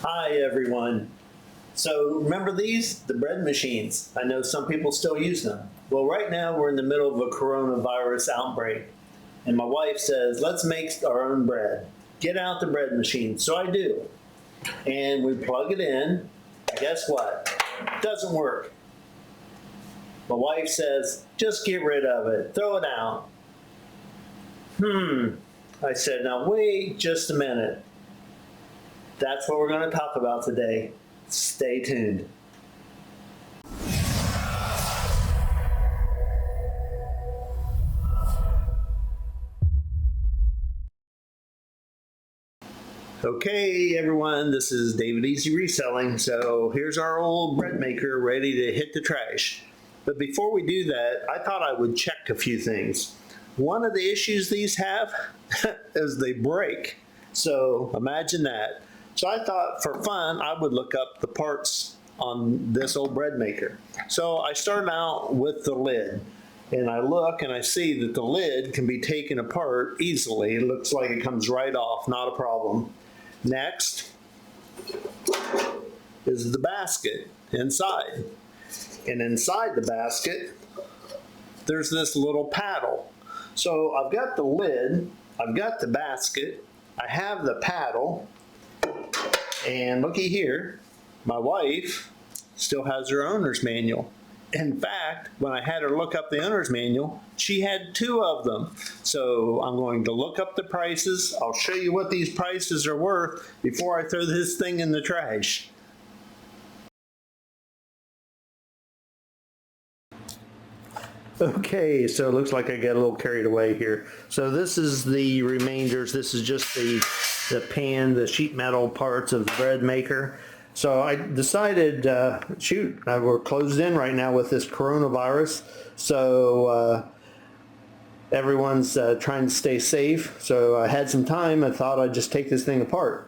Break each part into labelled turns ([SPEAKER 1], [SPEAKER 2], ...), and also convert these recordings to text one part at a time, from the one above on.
[SPEAKER 1] Hi everyone. So remember these? The bread machines. I know some people still use them. Well, right now we're in the middle of a coronavirus outbreak. And my wife says, let's make our own bread. Get out the bread machine. So I do. And we plug it in. Guess what? It doesn't work. My wife says, just get rid of it. Throw it out. I said, now wait just a minute. That's what we're going to talk about today. Stay tuned. Okay, everyone, this is David Easy Reselling. So here's our old bread maker ready to hit the trash. But before we do that, I thought I would check a few things. One of the issues these have is they break. So imagine that. So I thought for fun, I would look up the parts on this old bread maker. So I started out with the lid. And I look and I see that the lid can be taken apart easily. It looks like it comes right off, not a problem. Next is the basket inside. And inside the basket, there's this little paddle. So I've got the lid, I've got the basket, I have the paddle, and looky here, my wife still has her owner's manual. In fact, when I had her look up the owner's manual, she had two of them. So I'm going to look up the prices. I'll show you what these prices are worth before I throw this thing in the trash. Okay, so it looks like I got a little carried away here. So this is the remainders. This is just the pan, the sheet metal parts of the bread maker. So I decided, we're closed in right now with this coronavirus. So everyone's trying to stay safe. So I had some time. I thought I'd just take this thing apart.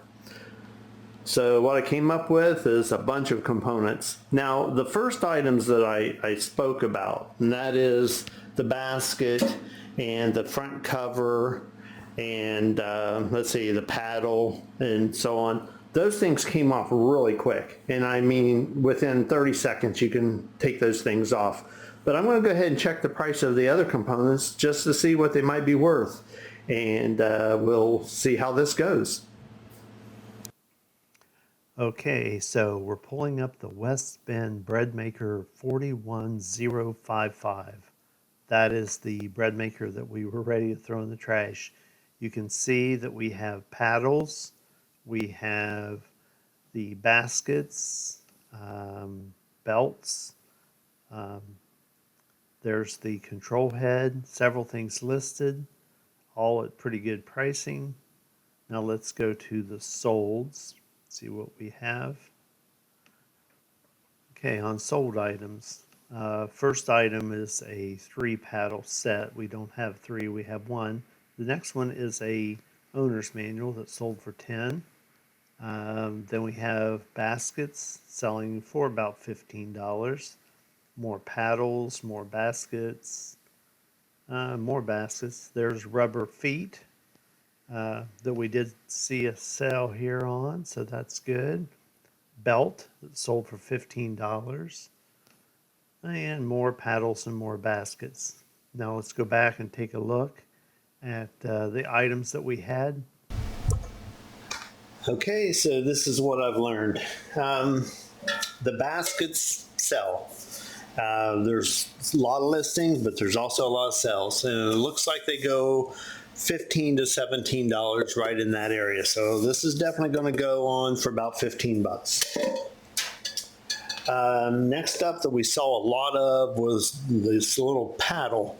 [SPEAKER 1] So what I came up with is a bunch of components. Now, the first items that I spoke about, and that is the basket and the front cover and let's see, the paddle and so on. Those things came off really quick. And I mean, within 30 seconds, you can take those things off. But I'm going to go ahead and check the price of the other components just to see what they might be worth. And we'll see how this goes.
[SPEAKER 2] Okay, so we're pulling up the West Bend Bread Maker 41055. That is the bread maker that we were ready to throw in the trash. You can see that we have paddles, we have the baskets, belts, there's the control head, several things listed, all at pretty good pricing. Now let's go to the solds. See what we have. Okay, on sold items, first item is a 3 paddle set. We don't have 3, we have 1. The next one is a owner's manual that sold for 10. Then we have baskets selling for about $15. More paddles, more baskets, more baskets. There's rubber feet. That we did see a sale here on, so that's good. Belt that sold for $15, and more paddles and more baskets. Now let's go back and take a look at the items that we had.
[SPEAKER 1] Okay, so this is what I've learned. The baskets sell. There's a lot of listings, but there's also a lot of sales. And it looks like they go $15 to $17 right in that area. So this is definitely going to go on for about 15 bucks. Next up that we saw a lot of was this little paddle.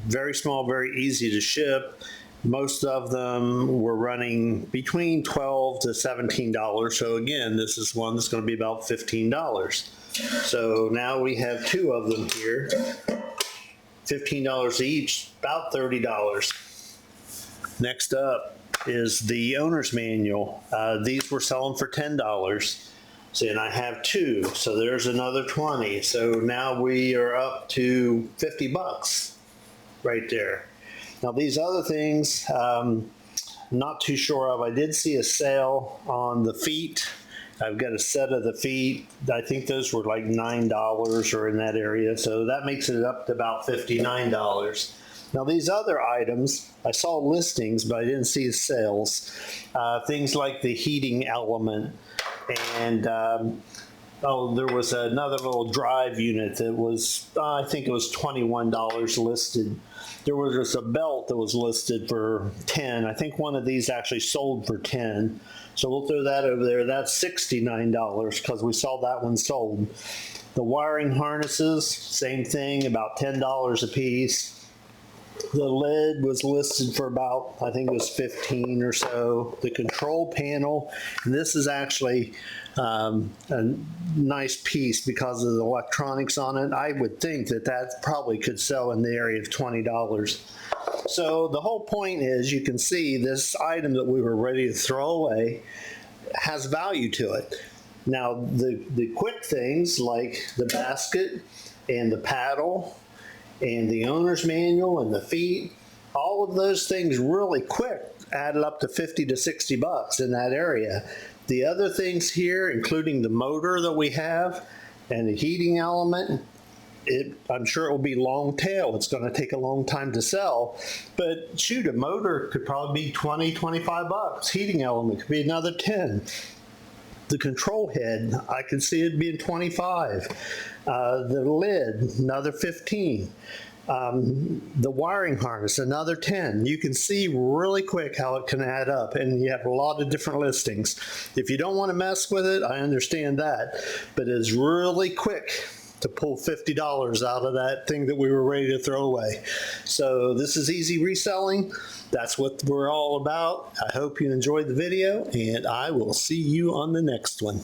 [SPEAKER 1] Very small, very easy to ship. Most of them were running between $12 to $17. So again, this is one that's going to be about $15. So now we have 2 of them here. $15 each, about $30. Next up is the owner's manual. These were selling for $10. So, and I have 2, so there's another 20. So now we are up to 50 bucks right there. Now these other things, not too sure of. I did see a sale on the feet. I've got a set of the feet. I think those were like $9 or in that area. So that makes it up to about $59. Now these other items, I saw listings, but I didn't see sales. Things like the heating element and oh, there was another little drive unit that was, I think it was $21 listed. There was just a belt that was listed for 10. I think one of these actually sold for 10. So we'll throw that over there. That's $69 because we saw that one sold. The wiring harnesses, same thing, about $10 a piece. The lid was listed for about, I think it was 15 or so. The control panel, and this is actually a nice piece because of the electronics on it. I would think that that probably could sell in the area of $20. So the whole point is, you can see this item that we were ready to throw away has value to it. Now the quick things like the basket and the paddle and the owner's manual and the feet, all of those things really quick added up to 50 to 60 bucks in that area. The other things here, including the motor that we have and the heating element, I'm sure it will be long tail. It's going to take a long time to sell, but shoot, a motor could probably be 20, 25 bucks. Heating element could be another 10. The control head, I can see it being 25. The lid, another 15. The wiring harness, another 10. You can see really quick how it can add up, and you have a lot of different listings. If you don't want to mess with it, I understand that, but it's really quick to pull $50 out of that thing that we were ready to throw away. So this is easy reselling. That's what we're all about. I hope you enjoyed the video, and I will see you on the next one.